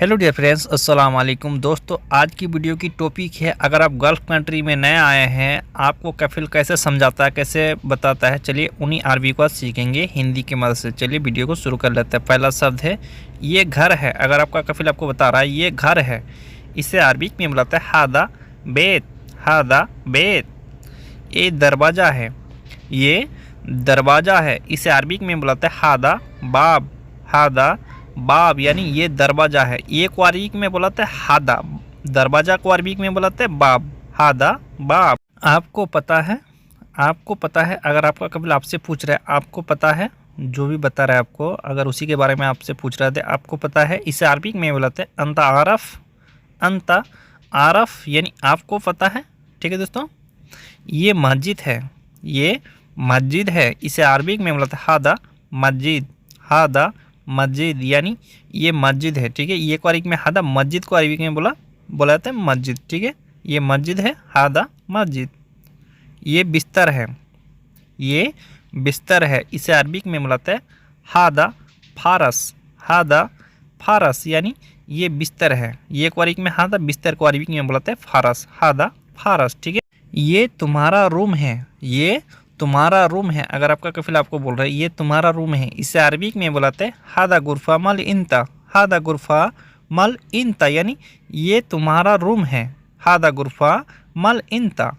Hello dear friends, अस्सलाम वालेकुम दोस्तों। आज की वीडियो की टॉपिक है, अगर आप गल्फ़ कंट्री में नए आए हैं, आपको कफ़िल कैसे समझाता है, कैसे बताता है। चलिए उन्हीं अरबी को सीखेंगे हिंदी की मदद से। चलिए वीडियो को शुरू कर लेते हैं। पहला शब्द है ये घर है। अगर आपका कफ़िल आपको बता रहा है ये घर है, इसे अरबी में बुलाता है हादा बेत। हादा बेत। ये दरवाज़ा है, ये दरवाज़ा है, इसे अरबी में बुलाते हैं हादा बाब। हादा बाब यानी ये दरवाज़ा है। ये को अरबी में बुलाते हैं हादा, दरवाज़ा को अरबी में बुलाते हैं बाब। हादा बाब। आपको पता है, आपको पता है, अगर आपका कभी आपसे पूछ रहा है आपको पता है, जो भी बता रहा है आपको, अगर उसी के बारे में आपसे पूछ रहे थे आपको पता है, इसे अरबी में बुलाते हैं अंता आरफ। अंता आरफ यानी आपको पता है। ठीक है दोस्तों, ये मस्जिद है, ये मस्जिद है, इसे अरबी में बोलते हैं हादा मस्जिद। हादा मस्जिद यानी ये मस्जिद है। ठीक है, ये को अरबी में हादा, मस्जिद को अरबी में बोलाते हैं मस्जिद। ठीक है, ये मस्जिद है, हादा मस्जिद। ये बिस्तर है, ये बिस्तर है, इसे अरबी में बोलाते हैं हादा फारस। हादा फारस यानी ये बिस्तर है। ये को अरबी में हादा, बिस्तर को अरबी में बोलाते हैं फारस। हादा फारस। ठीक है, ये तुम्हारा रूम है, ये तुम्हारा रूम है। अगर आपका कफिल आपको बोल रहा है ये तुम्हारा रूम है, इसे अरबी में बुलाते हैं हादा गुरफा मल इंता। हादा गुरफा मल इंता यानी ये तुम्हारा रूम है, हादा गुरफा मल इंता।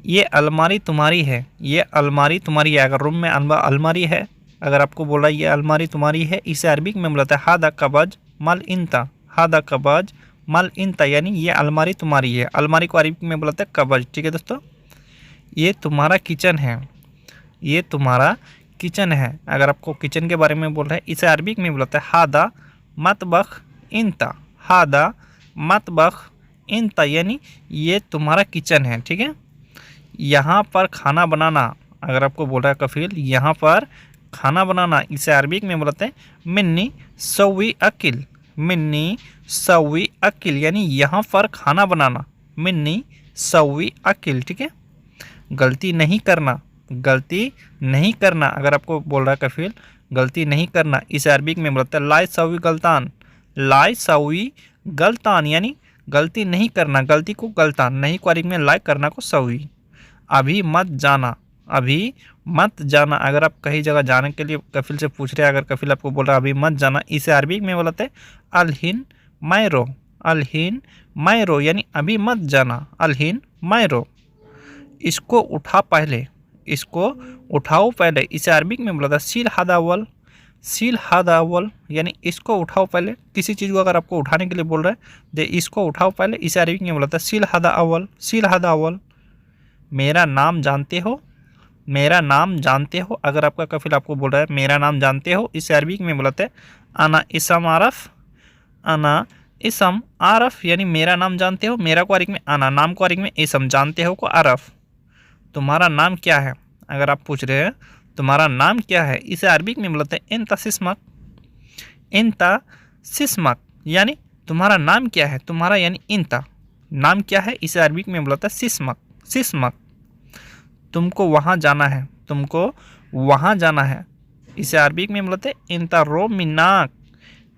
ये अलमारी तुम्हारी है, ये अलमारी तुम्हारी है। अगर रूम में अलमारी है, अगर आपको बोल रहा है ये अलमारी तुम्हारी है, इसे अरबी में बुलाते हैं हादा कबज मल इंता। हादा कबज मल इंता यानी ये अलमारी तुम्हारी है। अलमारी को अरबी में बुलाते हैं कबज। ठीक है दोस्तों, ये तुम्हारा किचन है, ये तुम्हारा किचन है। अगर आपको किचन के बारे में बोल रहे हैं, इसे अरबी में बुलाते हैं हादा मतबख इंता। हादा मतबख इंता यानी ये तुम्हारा किचन है। ठीक है, यहाँ पर खाना बनाना, अगर आपको बोल रहा है कफील यहाँ पर खाना बनाना, इसे अरबी में बोलते हैं मिन्नी सवी अकिल। मिन्नी सवी अकिल यानी यहाँ पर खाना बनाना, मिन्नी सवी अकिल। ठीक है, गलती नहीं करना, गलती नहीं करना। अगर आपको बोल रहा है कफील गलती नहीं करना, इसे अरबी में बोलते हैं लाई सवी गलतान। लाई सवी गलतान यानी गलती नहीं करना, गलती को गलतान, नहीं को अरबी में लाई, करना को सवी। अभी मत जाना, अभी मत जाना। अगर आप कहीं जगह जाने के लिए कफिल से पूछ रहे हैं, अगर कफिल आपको बोल रहा है अभी मत जाना, इसे अरबी में बोलते हैं अलहिन मैरो। अलहिन मैरो यानी अभी मत जाना, अलहिन मैरो। इसको उठा पहले, इसको उठाओ पहले, इसे अरबी में बोला था सील हादा अव्वल। सील हादा अव्वल यानी इसको उठाओ पहले। किसी चीज़ को अगर आपको उठाने के लिए बोल रहे हैं दे इसको उठाओ पहले, इसे अरबी में बोला था सील हादा अव्वल। सील हादा अव्वल। मेरा नाम जानते हो, मेरा नाम जानते हो। अगर आपका कफिल आपको बोल रहा है मेरा नाम जानते हो, इसे अरबी में बोलते हैं अना इसम आरफ। अना इसम आरफ यानी मेरा नाम जानते हो। मेरा को अरबी में अना, नाम को अरबी में इसम, जानते हो को आरफ। तुम्हारा नाम क्या है, अगर आप पूछ रहे हैं तुम्हारा नाम क्या है, इसे अरबी में बोलते हैं इंता सिस्मक। इंता सिस्मक यानी तुम्हारा नाम क्या है, तुम्हारा यानी इंता, नाम क्या है, इसे अरबी में बोलता है सिस्मक। सिस्मक। तुमको वहाँ जाना है, तुमको वहाँ जाना है, इसे अरबी में बोलते हैं इंता रो मिन्नाक।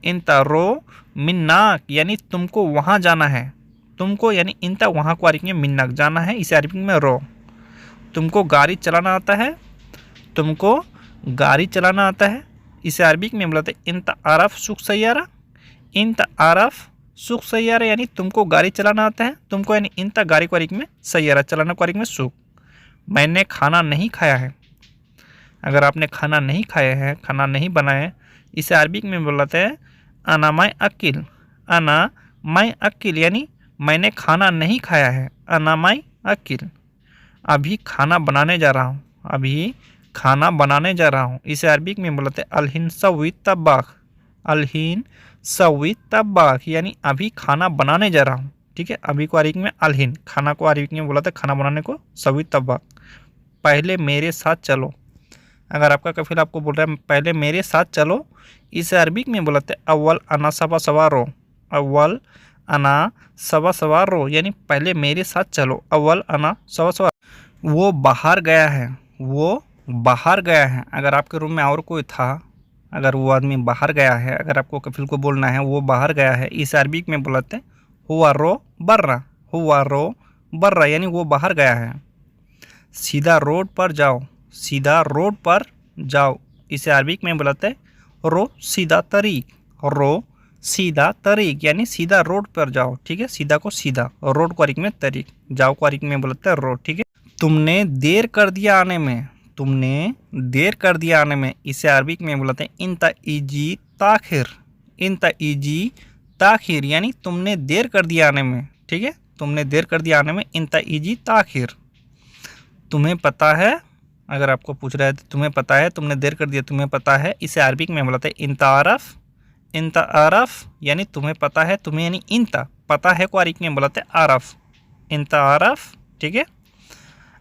इंता रो मिन्नाक यानी तुमको वहाँ जाना है, तुमको यानी इंता, वहाँ को अरबी में मिन्नाक, जाना है, इसे अरबी में रो। तुमको गाड़ी चलाना आता है, तुमको गाड़ी चलाना आता है, इसे अरबी में बोलते हैं इंता आरफ सुख सैयारा। इंता आरफ सुख सैयारा यानी तुमको गाड़ी चलाना आता है, तुमको यानी इंता, गाड़ी को अरबी में सैयारा, चलाना को अरबी में सुख। मैंने खाना नहीं खाया है। अगर आपने खाना नहीं खाया है, खाना नहीं बनाया है, इसे अरबी में बोलते हैं अना मैं अकिल। अना मैं अकिल यानी मैंने खाना नहीं खाया है, अना मैं अकिल। अभी खाना बनाने जा रहा हूँ, अभी खाना बनाने जा रहा हूँ, इसे अरबी में बोलते हैं अलहिन सवी तब्बाख। अलहिन सवी तब्बाख यानी अभी खाना बनाने जा रहा हूँ। ठीक है, अभी को अरबी में अलहिन, खाना को अरबी में बोलते हैं खाना बनाने को सवी तब्बाख। पहले मेरे साथ चलो। अगर आपका कफिल आपको बोल रहा है पहले मेरे साथ चलो, इसे अरबी में बोलते हैं अव्वल अना सबा सवारो। अव्वल अना सबा सवारो यानी पहले मेरे साथ चलो, अव्वल अना सबा सवार। वो बाहर गया है, वो बाहर गया है। अगर आपके रूम में और कोई था अगर वो आदमी बाहर गया है, अगर आपको कफिल को बोलना है वो बाहर गया है, इसे अरबिक में बोलते हैं हुआ रो बर्रा, हुआ रो बर्रा यानी वो बाहर गया है। सीधा रोड पर जाओ, सीधा रोड पर जाओ, इसे अरबिक में बोलते हैं रो सीधा तरीक, रो सीधा तरीक यानी सीधा रोड पर जाओ। ठीक है, सीधा को सीधा, रोड को अरबिक में तरीक, जाओ को अरबिक में बोलते हैं रोड। ठीक है, तुमने देर कर दिया आने में, तुमने देर कर दिया आने में, इसे अरबिक में बोलते हैं इंता इजी ताखिर, इंता इजी ताखिर यानी तुमने देर कर दिया आने में। ठीक है, तुमने देर कर दिया आने में, इंता इजी ताखिर। तुम्हें पता है, अगर आपको पूछ रहा है तो तुम्हें पता है, तुमने देर कर दिया, तुम्हें पता है, इसे अरबिक में बोलते हैं इंता आरफ, इंता आरफ यानी तुम्हें पता है, तुम्हें यानी इंता, पता है को अरबिक में बोलते हैं आरफ, इंता आरफ। ठीक है,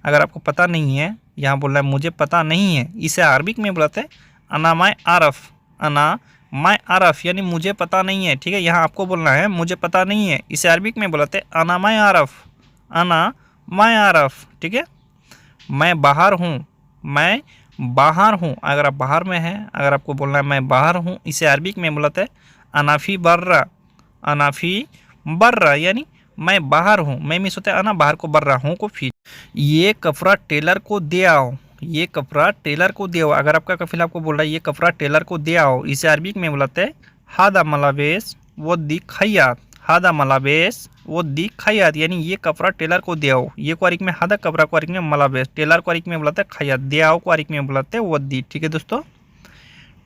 अगर आपको पता नहीं है, यहाँ बोल रहा है मुझे पता नहीं है, इसे अरबिक में बोलते हैं अना माय आरफ, अना माय आरफ यानी मुझे पता नहीं है। ठीक है, यहाँ आपको बोलना है मुझे पता नहीं है, इसे अरबिक में बोलते हैं अना माय आरफ, अना माय आरफ। ठीक है, मैं बाहर हूँ, मैं बाहर हूँ, अगर आप बाहर में हैं, अगर आपको बोलना है मैं बाहर हूँ, इसे अरबिक में बोलते हैं अनाफी बर्रा, अनाफी बर्रा यानी मैं बाहर हूँ। मैं मिस होता है अना, बाहर को बर्रा हूँ को फी। ये कपड़ा टेलर को दे आओ, ये कपड़ा टेलर को दे आओ, अगर आपका कफिल आपको बोल रहा है ये कपड़ा टेलर को दे आओ, इसे अरबिक में बोलते हैं हादा मलाबेस वो दी खैयात, हादा मलाबेस वो दी खैयात यानी ये कपड़ा टेलर को दे आओ। ये को अरबिक में हादा, कपड़ा को अरबिक में मलाबेस, टेलर को अरबिक में बुलाते हैं खैयात, दे आओ को अरबिक में बुलाते हैं वद्दी। ठीक है दोस्तों,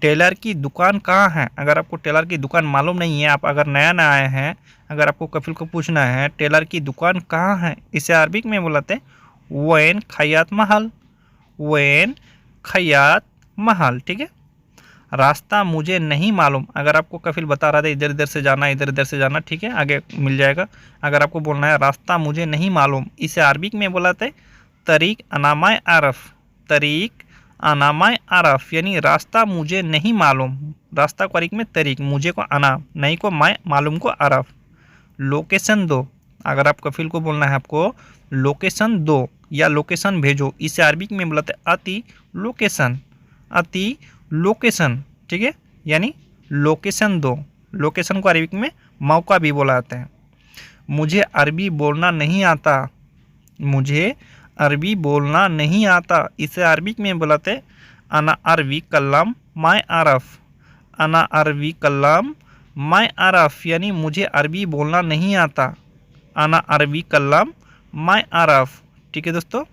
टेलर की दुकान कहाँ है, अगर आपको टेलर की दुकान मालूम नहीं है, आप अगर नया नया आए हैं, अगर आपको कफिल को पूछना है टेलर की दुकान कहाँ है, इसे अरबिक में बुलाते हैं वैन खैयात महल, वैन खैयात महल। ठीक है, रास्ता मुझे नहीं मालूम, अगर आपको कफिल बता रहा था इधर इधर से जाना, इधर इधर से जाना, ठीक है आगे मिल जाएगा। अगर आपको बोलना है रास्ता मुझे नहीं मालूम, इसे अरबिक में बुलाते तरीक अनामाय आरफ, तरीक अनामाय आरफ यानी रास्ता मुझे नहीं मालूम, रास्ता को अरबिक में तरीक, मुझे को अना, नहीं को मैं, मालूम को आरफ। लोकेशन दो, अगर आप कफिल को बोलना है आपको लोकेशन दो या लोकेशन भेजो, इसे अरबिक में बोलते अति लोकेशन, अति लोकेशन। ठीक है, यानी लोकेशन दो, लोकेशन को अरबिक में मौका भी बोला जाता है। मुझे अरबी बोलना नहीं आता, मुझे अरबी बोलना नहीं आता, इसे अरबिक में बोलाते अना अरबी कल्लाम माय आरफ, अना अरबी कल्लाम माय आरफ यानी मुझे अरबी बोलना नहीं आता, अना अरबी कल्लाम माय आरफ। ठीक है दोस्तों,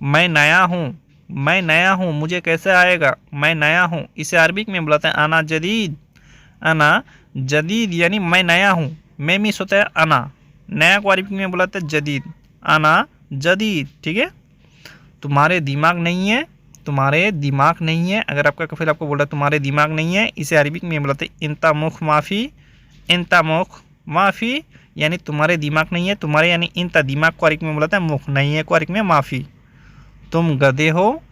मैं नया हूँ, मैं नया हूँ, मुझे कैसे आएगा, मैं नया हूँ, इसे अरबिक में बुलाते हैं अना जदीद, अना जदीद यानी मैं नया हूँ, मैं मिस होता है अना, नया को अरबिक में बुलाते हैं जदीद, अना जदीद। ठीक है, तुम्हारे दिमाग नहीं है, तुम्हारे दिमाग नहीं है, अगर आपका कफिल आपको बोल रहा है तुम्हारे दिमाग नहीं है, इसे अरबिक में बोलते हैं इंता मुख माफ़ी, इंता मुख माफ़ी यानी तुम्हारे दिमाग नहीं है, तुम्हारे यानी इंता, दिमाग को अरबिक में बोलते हैं मुख, नहीं है को अरबिक में माफ़ी। तुम गधे हो,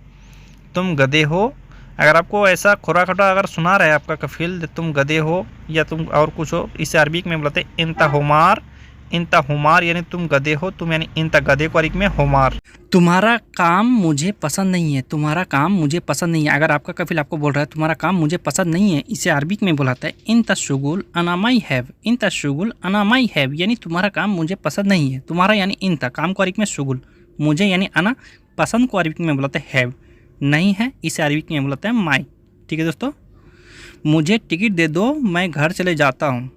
तुम गधे हो, अगर आपको ऐसा खोरा खोटा अगर सुना रहा है आपका कफिल तुम गधे हो या तुम और कुछ हो, इसे अरबिक में बोलते हैं इंता हुमार, इंता हुमार यानी तुम गधे हो, तुम यानी इंता, गधे को अरबिक में हुमार। तुम्हारा काम मुझे पसंद नहीं है, तुम्हारा काम मुझे पसंद नहीं है, अगर आपका कफिल आपको बोल रहा है तुम्हारा काम मुझे पसंद नहीं है, इसे अरबिक में बुलाता है इंता शुगुल अना माई हैव, इंता शुगुल अना माई हैव यानी तुम्हारा काम मुझे पसंद नहीं है, तुम्हारा यानी इंता, काम को अरबिक में शुगुल, मुझे यानी अना, पसंद को अरबिक में बुलाते हैं हैव, नहीं है इसे अरबिक में बुलाते हैं माई। ठीक है दोस्तों, मुझे टिकट दे दो मैं घर चले जाता हूँ,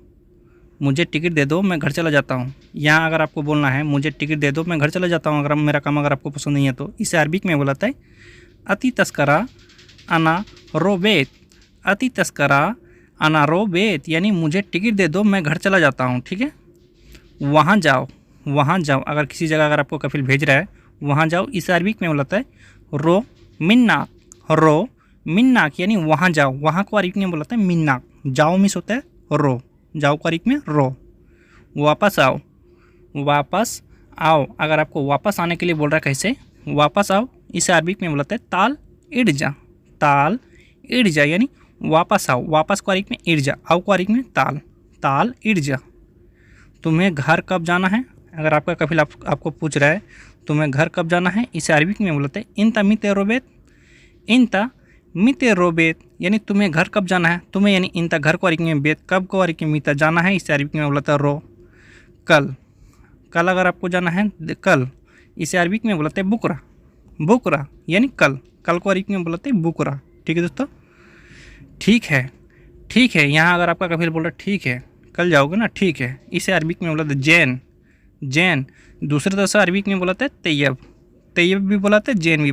मुझे टिकट दे दो मैं घर चला जाता हूँ, यहाँ अगर आपको बोलना है मुझे टिकट दे दो मैं घर चला जाता हूँ, अगर मेरा काम अगर आपको पसंद नहीं है तो इसे अरबिक में बुलाता है अति तस्करा अना रोबेत, अति तस्करा अना रोबेत यानी मुझे टिकट दे दो मैं घर चला जाता हूँ। ठीक है, वहाँ जाओ, वहाँ जाओ, अगर किसी जगह अगर आपको कफिल भेज रहा है वहाँ जाओ, इसे अरबिक में बुलाता है रो मिन्नाक, रो मिन्नाक यानी वहाँ जाओ, वहाँ को अरबिक में बुलाता है मिन्नाक, जाओ मिस होता है रो, जाओ को अरबिक में रो। वापस आओ, वापस आओ, अगर आपको वापस आने के लिए बोल रहा है कैसे, वापस आओ, इसे अरबिक में बुलाते हैं ताल इर्जा, ताल इर्जा यानी वापस आओ, वापस को अरबिक में इर्जा, आओ को अरबिक में ताल, ताल इर्जा। तुम्हें घर कब जाना है, अगर आपका कफिल आपको पूछ रहा है तुम्हें घर कब जाना है, इसे अरबिक में बोलते हैं इंता मिते रोबेत, इंता मिते रोबेत यानी तुम्हें घर कब जाना है, तुम्हें यानी इंता घर को में बेत कब को में मीता जाना है, इसे अरबिक में बोलता है रो। कल, कल अगर आपको जाना है कल, इसे अरबिक में बोलते हैं बुकरा। बुकरा यानी कल, कल को अरबिक में बोलते हैं बुकरा। ठीक है दोस्तों, ठीक है, ठीक है। यहाँ अगर आपका कफिल बोल रहा है ठीक है, कल जाओगे ना, ठीक है, इसे अरबिक में बोलते हैं जैन। जैन दूसरे तरह से अरबिक में बोलते हैं तैयब। तैयब भी बोलाते हैं, जैन भी